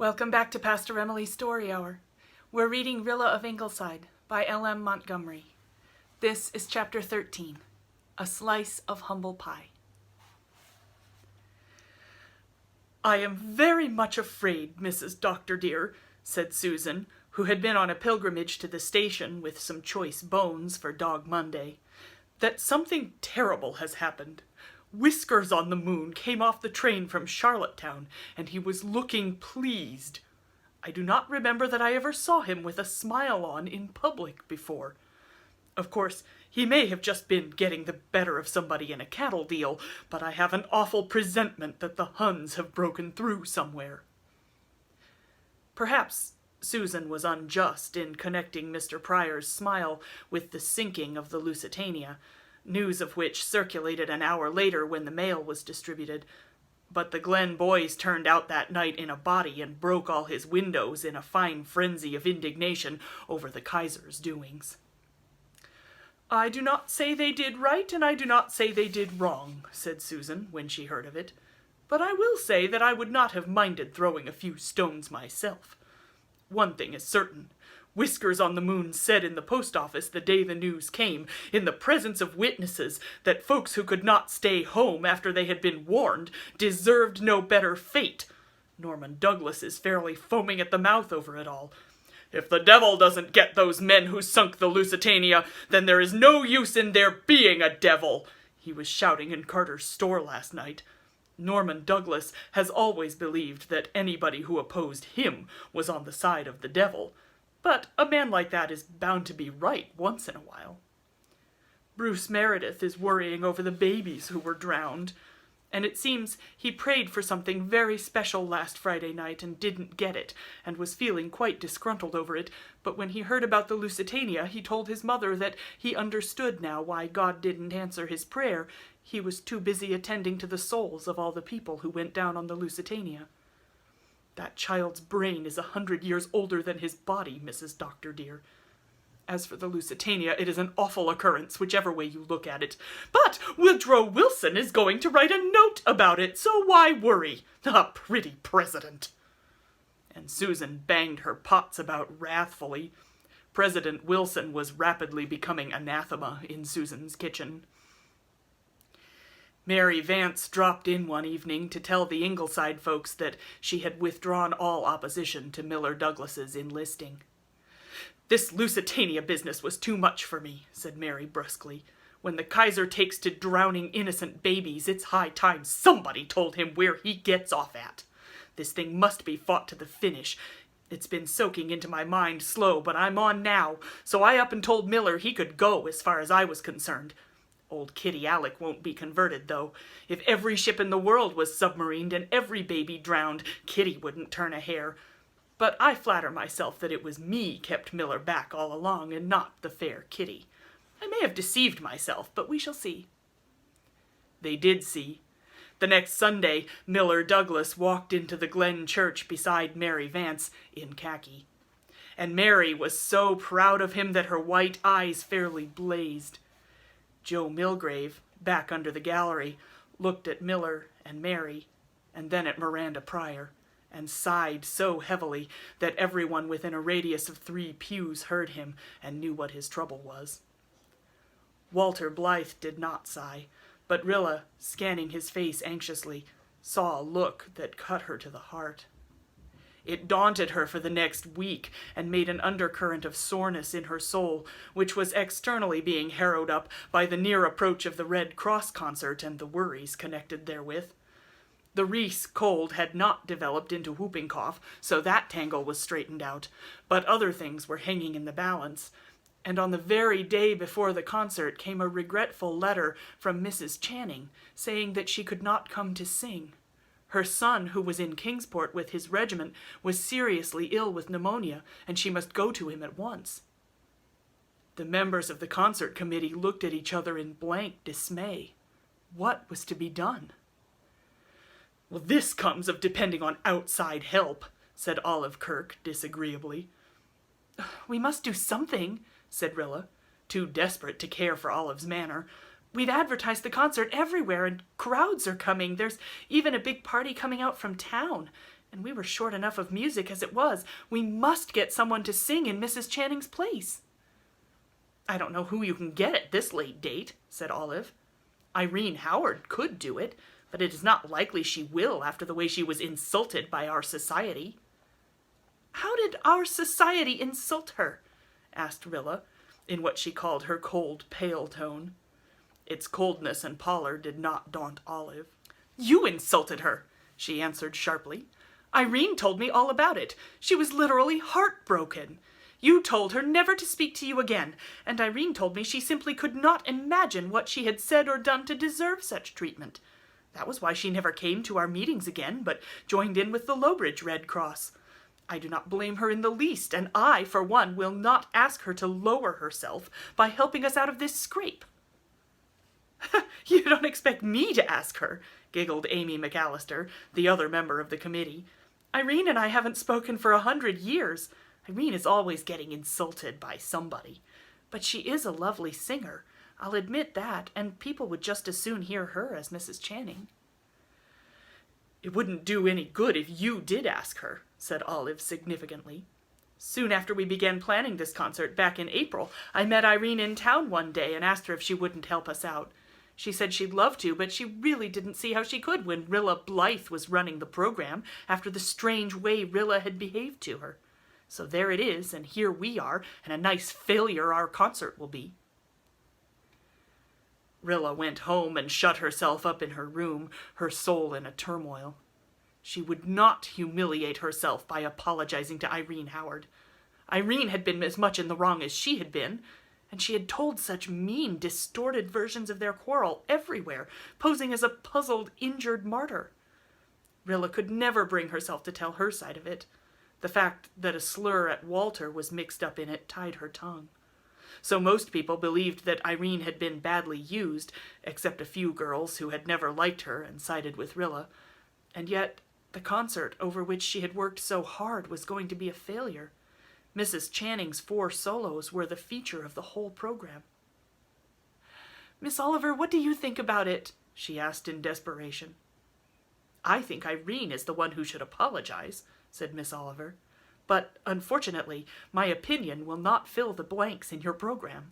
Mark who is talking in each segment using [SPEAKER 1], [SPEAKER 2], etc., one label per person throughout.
[SPEAKER 1] Welcome back to Pastor Emilie's Story Hour. We're reading Rilla of Ingleside by L.M. Montgomery. This is Chapter 13, A Slice of Humble Pie. "I am very much afraid, Mrs. Doctor dear," said Susan, who had been on a pilgrimage to the station with some choice bones for Dog Monday, "that something terrible has happened. Whiskers on the Moon came off the train from Charlottetown, and he was looking pleased. I do not remember that I ever saw him with a smile on in public before. Of course, he may have just been getting the better of somebody in a cattle deal, but I have an awful presentiment that the Huns have broken through somewhere." Perhaps Susan was unjust in connecting Mr. Pryor's smile with the sinking of the Lusitania, news of which circulated an hour later when the mail was distributed, but the Glen boys turned out that night in a body and broke all his windows in a fine frenzy of indignation over the Kaiser's doings. "I do not say they did right, and I do not say they did wrong," said Susan when she heard of it, "but I will say that I would not have minded throwing a few stones myself. One thing is certain. Whiskers on the Moon said in the post office the day the news came, in the presence of witnesses, that folks who could not stay home after they had been warned deserved no better fate. Norman Douglas is fairly foaming at the mouth over it all. 'If the devil doesn't get those men who sunk the Lusitania, then there is no use in there being a devil,' he was shouting in Carter's store last night. Norman Douglas has always believed that anybody who opposed him was on the side of the devil. But a man like that is bound to be right once in a while. Bruce Meredith is worrying over the babies who were drowned, and it seems he prayed for something very special last Friday night and didn't get it, and was feeling quite disgruntled over it, but when he heard about the Lusitania, he told his mother that he understood now why God didn't answer his prayer. He was too busy attending to the souls of all the people who went down on the Lusitania. That child's brain is 100 years older than his body, Mrs. Doctor dear. As for the Lusitania, it is an awful occurrence, whichever way you look at it. But Woodrow Wilson is going to write a note about it, so why worry? A pretty president." And Susan banged her pots about wrathfully. President Wilson was rapidly becoming anathema in Susan's kitchen. Mary Vance dropped in one evening to tell the Ingleside folks that she had withdrawn all opposition to Miller Douglas's enlisting. "This Lusitania business was too much for me," said Mary brusquely. "When the Kaiser takes to drowning innocent babies, it's high time somebody told him where he gets off at. This thing must be fought to the finish. It's been soaking into my mind slow, but I'm on now, so I up and told Miller he could go as far as I was concerned. Old Kitty Alec won't be converted, though. If every ship in the world was submarined and every baby drowned, Kitty wouldn't turn a hair. But I flatter myself that it was me kept Miller back all along, and not the fair Kitty. I may have deceived myself, but we shall see." They did see. The next Sunday, Miller Douglas walked into the Glen Church beside Mary Vance in khaki. And Mary was so proud of him that her white eyes fairly blazed. Joe Milgrave, back under the gallery, looked at Miller and Mary, and then at Miranda Pryor, and sighed so heavily that everyone within a radius of 3 pews heard him and knew what his trouble was. Walter Blythe did not sigh, but Rilla, scanning his face anxiously, saw a look that cut her to the heart. It daunted her for the next week and made an undercurrent of soreness in her soul, which was externally being harrowed up by the near approach of the Red Cross concert and the worries connected therewith. The Reese cold had not developed into whooping cough, so that tangle was straightened out, but other things were hanging in the balance. And on the very day before the concert came a regretful letter from Mrs. Channing, saying that she could not come to sing. Her son, who was in Kingsport with his regiment, was seriously ill with pneumonia, and she must go to him at once. The members of the concert committee looked at each other in blank dismay. What was to be done? "Well, this comes of depending on outside help," said Olive Kirk disagreeably. "We must do something," said Rilla, too desperate to care for Olive's manner. "We've advertised the concert everywhere, and crowds are coming. There's even a big party coming out from town. And we were short enough of music as it was. We must get someone to sing in Mrs. Channing's place." "I don't know who you can get at this late date," said Olive. "Irene Howard could do it, but it is not likely she will after the way she was insulted by our society." "How did our society insult her?" asked Rilla, in what she called her cold, pale tone. Its coldness and pallor did not daunt Olive. "You insulted her," she answered sharply. "Irene told me all about it. She was literally heartbroken. You told her never to speak to you again, and Irene told me she simply could not imagine what she had said or done to deserve such treatment. That was why she never came to our meetings again, but joined in with the Lowbridge Red Cross. I do not blame her in the least, and I, for one, will not ask her to lower herself by helping us out of this scrape." "You don't expect me to ask her," giggled Amy McAllister, the other member of the committee. "Irene and I haven't spoken for 100 years. Irene is always getting insulted by somebody. But she is a lovely singer, I'll admit that, and people would just as soon hear her as Mrs. Channing." "It wouldn't do any good if you did ask her," said Olive significantly. "Soon after we began planning this concert back in April, I met Irene in town one day and asked her if she wouldn't help us out. She said she'd love to, but she really didn't see how she could when Rilla Blythe was running the program after the strange way Rilla had behaved to her. So there it is, and here we are, and a nice failure our concert will be." Rilla went home and shut herself up in her room, her soul in a turmoil. She would not humiliate herself by apologizing to Irene Howard. Irene had been as much in the wrong as she had been, and she had told such mean, distorted versions of their quarrel everywhere, posing as a puzzled, injured martyr. Rilla could never bring herself to tell her side of it. The fact that a slur at Walter was mixed up in it tied her tongue. So most people believed that Irene had been badly used, except a few girls who had never liked her and sided with Rilla. And yet the concert over which she had worked so hard was going to be a failure. Mrs. Channing's 4 solos were the feature of the whole program. "Miss Oliver, what do you think about it?" she asked in desperation. "I think Irene is the one who should apologize," said Miss Oliver. "But, unfortunately, my opinion will not fill the blanks in your program."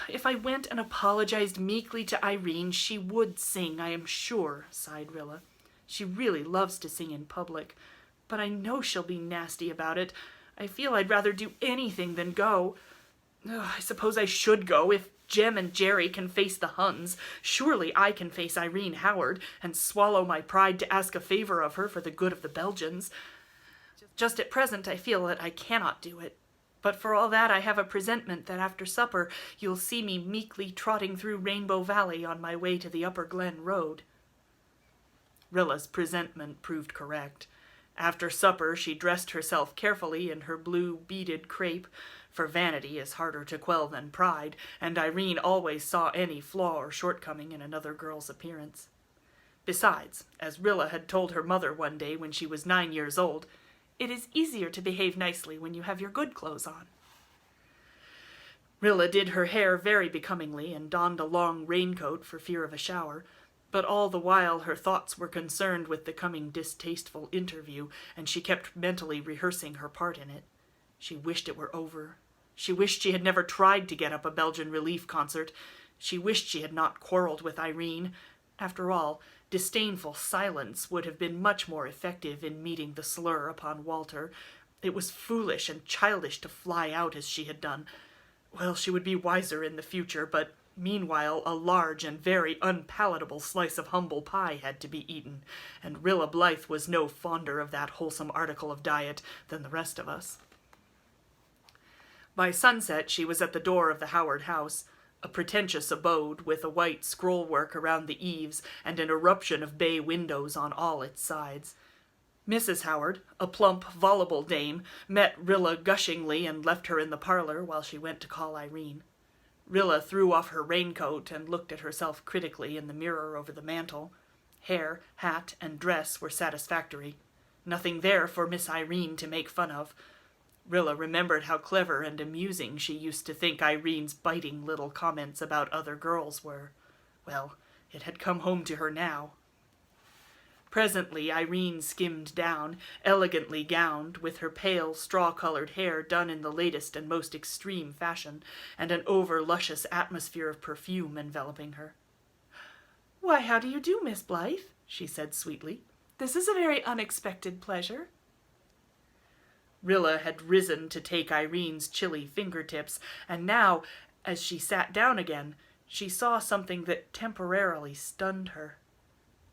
[SPEAKER 1] "If I went and apologized meekly to Irene, she would sing, I am sure," sighed Rilla. "She really loves to sing in public. But I know she'll be nasty about it. I feel I'd rather do anything than go. I suppose I should go. If Jem and Jerry can face the Huns, surely I can face Irene Howard and swallow my pride to ask a favor of her for the good of the Belgians. Just at present I feel that I cannot do it. But for all that I have a presentiment that after supper you'll see me meekly trotting through Rainbow Valley on my way to the Upper Glen Road." Rilla's presentiment proved correct. After supper she dressed herself carefully in her blue beaded crepe, for vanity is harder to quell than pride, and Irene always saw any flaw or shortcoming in another girl's appearance. Besides, as Rilla had told her mother one day when she was 9 years old, it is easier to behave nicely when you have your good clothes on. Rilla did her hair very becomingly and donned a long raincoat for fear of a shower, but all the while her thoughts were concerned with the coming distasteful interview, and she kept mentally rehearsing her part in it. She wished it were over. She wished she had never tried to get up a Belgian relief concert. She wished she had not quarreled with Irene. After all, disdainful silence would have been much more effective in meeting the slur upon Walter. It was foolish and childish to fly out as she had done. Well, she would be wiser in the future, but meanwhile a large and very unpalatable slice of humble pie had to be eaten, and Rilla Blythe was no fonder of that wholesome article of diet than the rest of us. By sunset she was at the door of the Howard house, a pretentious abode with a white scrollwork around the eaves and an eruption of bay windows on all its sides. Mrs. Howard, a plump, voluble dame, met Rilla gushingly and left her in the parlor while she went to call Irene. Rilla threw off her raincoat and looked at herself critically in the mirror over the mantel. Hair, hat, and dress were satisfactory. Nothing there for Miss Irene to make fun of. Rilla remembered how clever and amusing she used to think Irene's biting little comments about other girls were. Well, it had come home to her now. Presently Irene skimmed down, elegantly gowned, with her pale, straw-colored hair done in the latest and most extreme fashion, and an over-luscious atmosphere of perfume enveloping her. "Why, how do you do, Miss Blythe?" she said sweetly. "This is a very unexpected pleasure." Rilla had risen to take Irene's chilly fingertips, and now, as she sat down again, she saw something that temporarily stunned her.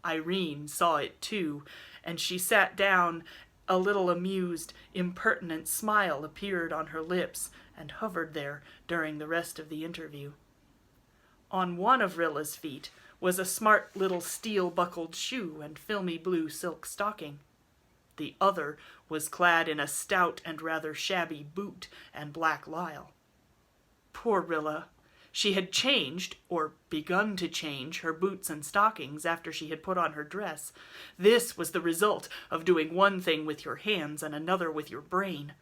[SPEAKER 1] Irene saw it too, and she sat down. A little amused, impertinent smile appeared on her lips and hovered there during the rest of the interview. On one of Rilla's feet was a smart little steel-buckled shoe and filmy blue silk stocking. The other was clad in a stout and rather shabby boot and black lisle. Poor Rilla! She had changed, or begun to change, her boots and stockings after she had put on her dress. This was the result of doing one thing with your hands and another with your brain.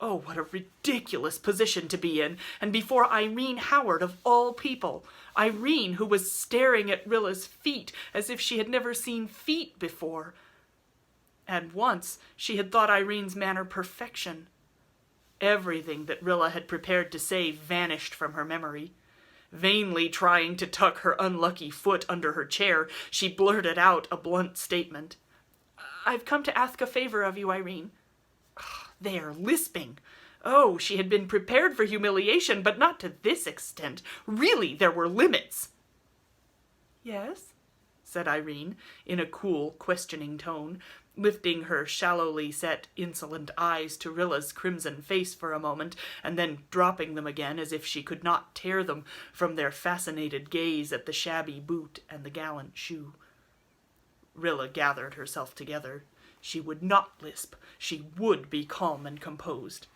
[SPEAKER 1] Oh, what a ridiculous position to be in, and before Irene Howard of all people. Irene, who was staring at Rilla's feet as if she had never seen feet before. And once she had thought Irene's manner perfection. Everything that Rilla had prepared to say vanished from her memory. Vainly trying to tuck her unlucky foot under her chair, she blurted out a blunt statement. "I've come to ask a favor of you, Irene." There, lisping. Oh, she had been prepared for humiliation, but not to this extent. Really, there were limits. "Yes?" said Irene, in a cool, questioning tone, lifting her shallowly set, insolent eyes to Rilla's crimson face for a moment, and then dropping them again as if she could not tear them from their fascinated gaze at the shabby boot and the gallant shoe. Rilla gathered herself together. She would not lisp. She would be calm and composed.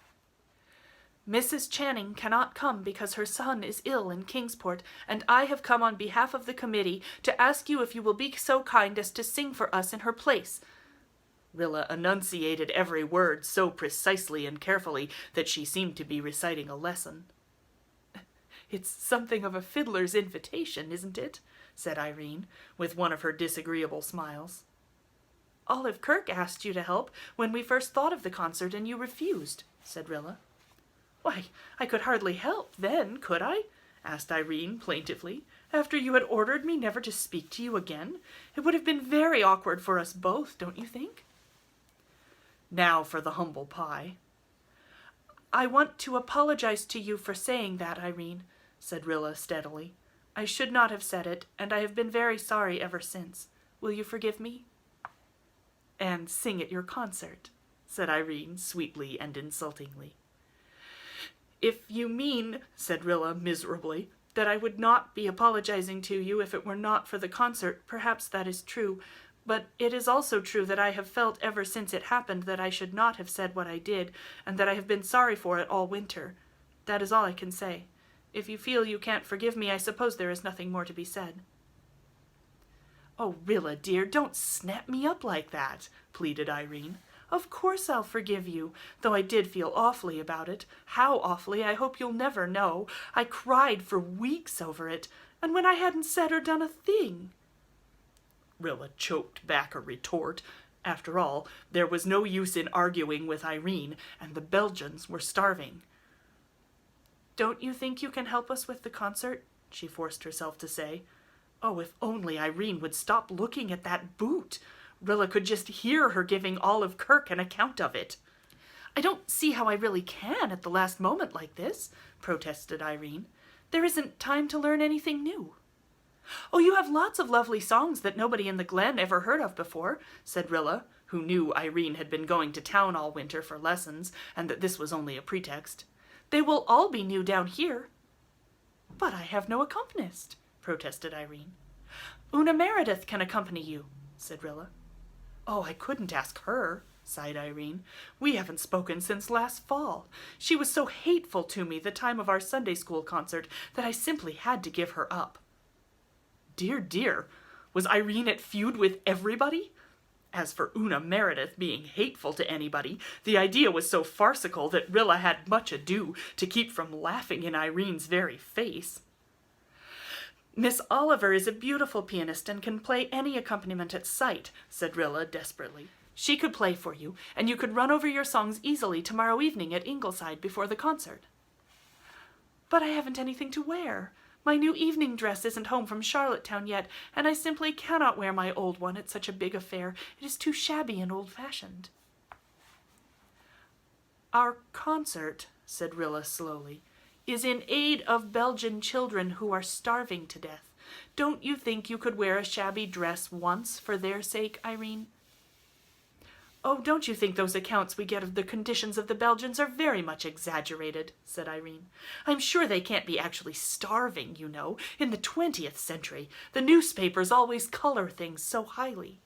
[SPEAKER 1] "Mrs. Channing cannot come because her son is ill in Kingsport, and I have come on behalf of the committee to ask you if you will be so kind as to sing for us in her place." Rilla enunciated every word so precisely and carefully that she seemed to be reciting a lesson. "It's something of a fiddler's invitation, isn't it?" said Irene, with one of her disagreeable smiles. "Olive Kirk asked you to help when we first thought of the concert, and you refused," said Rilla. "Why, I could hardly help then, could I?" asked Irene plaintively. "After you had ordered me never to speak to you again? It would have been very awkward for us both, don't you think?" Now for the humble pie. "I want to apologize to you for saying that, Irene," said Rilla steadily. "I should not have said it, and I have been very sorry ever since. Will you forgive me?" "And sing at your concert," said Irene sweetly and insultingly. "If you mean," said Rilla miserably, "that I would not be apologizing to you if it were not for the concert, perhaps that is true. But it is also true that I have felt ever since it happened that I should not have said what I did, and that I have been sorry for it all winter. That is all I can say. If you feel you can't forgive me, I suppose there is nothing more to be said." "Oh, Rilla, dear, don't snap me up like that," pleaded Irene. "Of course I'll forgive you, though I did feel awfully about it. How awfully, I hope you'll never know. I cried for weeks over it, and when I hadn't said or done a thing." Rilla choked back a retort. After all, there was no use in arguing with Irene, and the Belgians were starving. "Don't you think you can help us with the concert?" she forced herself to say. Oh, if only Irene would stop looking at that boot! Rilla could just hear her giving Olive Kirk an account of it. "I don't see how I really can at the last moment like this," protested Irene. "There isn't time to learn anything new." "Oh, you have lots of lovely songs that nobody in the Glen ever heard of before," said Rilla, who knew Irene had been going to town all winter for lessons, and that this was only a pretext. "They will all be new down here." "But I have no accompanist," protested Irene. "Una Meredith can accompany you," said Rilla. "Oh, I couldn't ask her," sighed Irene. "We haven't spoken since last fall. She was so hateful to me the time of our Sunday school concert that I simply had to give her up." Dear, dear, was Irene at feud with everybody? As for Una Meredith being hateful to anybody, the idea was so farcical that Rilla had much ado to keep from laughing in Irene's very face. Miss Oliver is a beautiful pianist and can play any accompaniment at sight, said Rilla desperately. She could play for you, and you could run over your songs easily tomorrow evening at Ingleside before the concert. But I haven't anything to wear. My new evening dress isn't home from Charlottetown yet, and I simply cannot wear my old one at such a big affair. It is too shabby and old-fashioned. Our concert, said Rilla slowly, is in aid of Belgian children who are starving to death. Don't you think you could wear a shabby dress once for their sake, Irene? Oh, don't you think those accounts we get of the conditions of the Belgians are very much exaggerated, said Irene. I'm sure they can't be actually starving, you know. In the 20th century, the newspapers always color things so highly.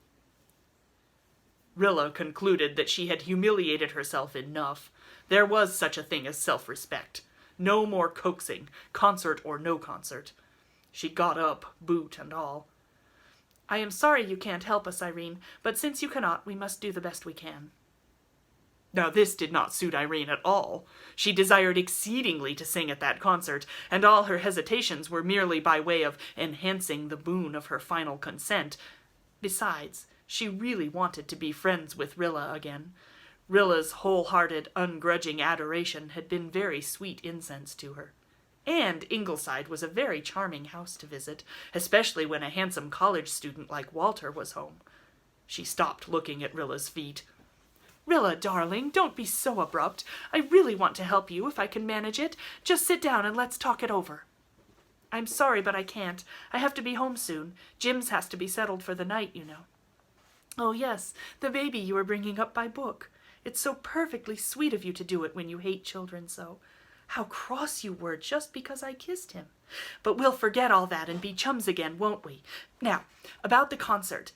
[SPEAKER 1] Rilla concluded that she had humiliated herself enough. There was such a thing as self-respect. No more coaxing, concert or no concert. She got up, boot and all. I am sorry you can't help us, Irene, but since you cannot, we must do the best we can. Now this did not suit Irene at all. She desired exceedingly to sing at that concert, and all her hesitations were merely by way of enhancing the boon of her final consent. Besides, she really wanted to be friends with Rilla again. Rilla's whole-hearted, ungrudging adoration had been very sweet incense to her. And Ingleside was a very charming house to visit, especially when a handsome college student like Walter was home. She stopped looking at Rilla's feet. Rilla, darling, don't be so abrupt. I really want to help you if I can manage it. Just sit down and let's talk it over. I'm sorry, but I can't. I have to be home soon. Jims has to be settled for the night, you know. Oh, yes, the baby you are bringing up by book. It's so perfectly sweet of you to do it when you hate children so. How cross you were just because I kissed him. But we'll forget all that and be chums again, won't we? Now, about the concert.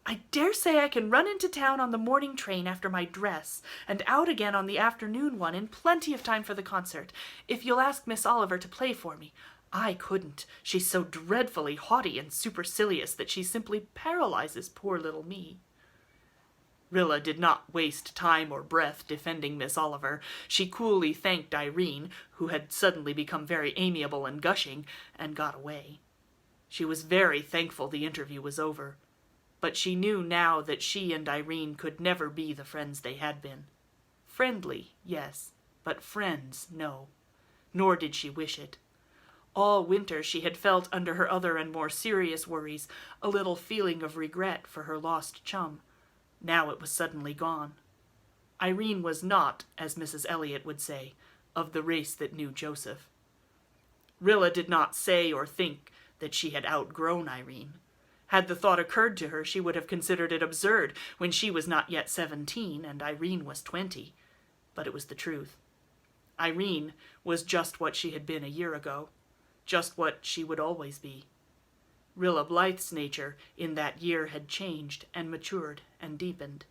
[SPEAKER 1] I dare say I can run into town on the morning train after my dress, and out again on the afternoon one in plenty of time for the concert, if you'll ask Miss Oliver to play for me. I couldn't. She's so dreadfully haughty and supercilious that she simply paralyzes poor little me. Rilla did not waste time or breath defending Miss Oliver. She coolly thanked Irene, who had suddenly become very amiable and gushing, and got away. She was very thankful the interview was over, but she knew now that she and Irene could never be the friends they had been. Friendly, yes, but friends, no. Nor did she wish it. All winter she had felt under her other and more serious worries a little feeling of regret for her lost chum. Now it was suddenly gone. Irene was not, as Mrs. Elliot would say, of the race that knew Joseph. Rilla did not say or think that she had outgrown Irene. Had the thought occurred to her, she would have considered it absurd when she was not yet 17 and Irene was 20. But it was the truth. Irene was just what she had been a year ago, just what she would always be. Rilla Blythe's nature in that year had changed and matured and deepened.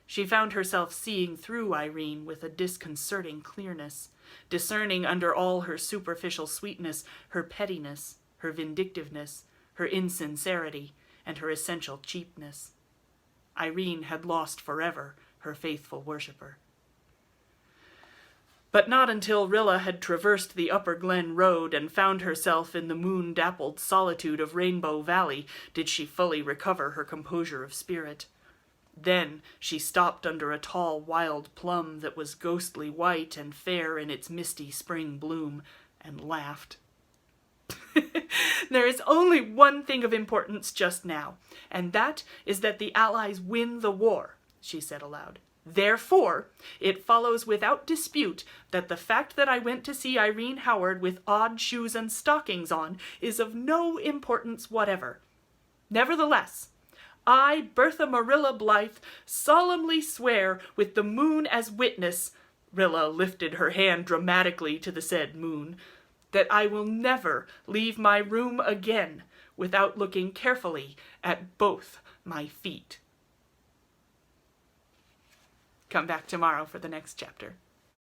[SPEAKER 1] She found herself seeing through Irene with a disconcerting clearness, discerning under all her superficial sweetness her pettiness, her vindictiveness, her insincerity, and her essential cheapness. Irene had lost forever her faithful worshipper. But not until Rilla had traversed the Upper Glen Road and found herself in the moon-dappled solitude of Rainbow Valley did she fully recover her composure of spirit. Then she stopped under a tall wild plum that was ghostly white and fair in its misty spring bloom, and laughed. There is only one thing of importance just now, and that is that the Allies win the war, she said aloud. Therefore, it follows without dispute that the fact that I went to see Irene Howard with odd shoes and stockings on is of no importance whatever. Nevertheless, I, Bertha Marilla Blythe, solemnly swear, with the moon as witness, Rilla lifted her hand dramatically to the said moon, that I will never leave my room again without looking carefully at both my feet. Come back tomorrow for the next chapter.